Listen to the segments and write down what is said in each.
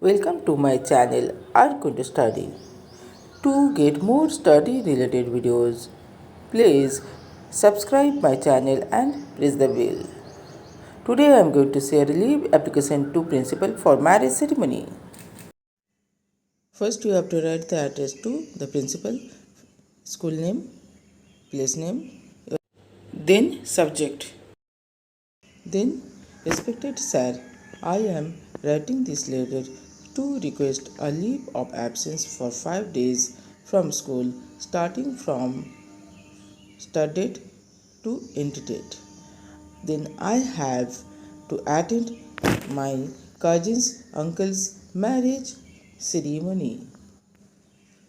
Welcome to my channel Rkundustudy. To get more study related videos, please subscribe my channel and press the bell. Today I am going to share a leave application to principal for marriage ceremony. First you have to write the address to the principal, school name, place name, then subject. Then, respected sir, I am writing this letter to request a leave of absence for 5 days from school starting from start date to end date. Then I have to attend my cousin's uncle's marriage ceremony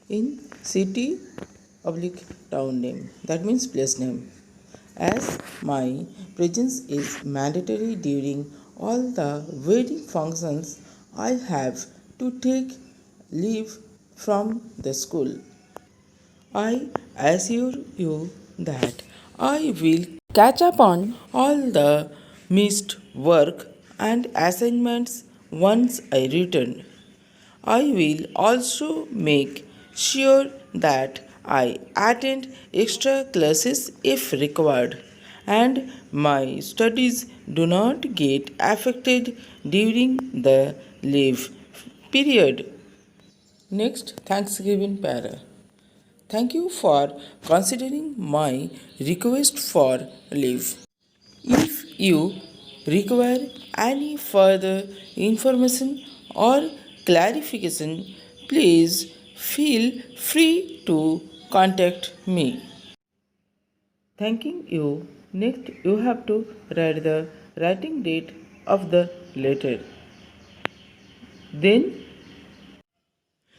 in city oblique town name, that means place name. As my presence is mandatory during all the wedding functions, I have to take leave from the school. I assure you that I will catch up on all the missed work and assignments once I return. I will also make sure that I attend extra classes if required and my studies do not get affected during the leave period. Next, Thanksgiving para. Thank you for considering my request for leave. If you require any further information or clarification, please feel free to contact me. Thanking you. Next, you have to write the writing date of the letter. Then,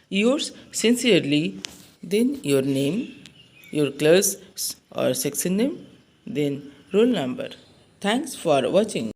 yours sincerely, then your name, your class or section name, then roll number. Thanks for watching.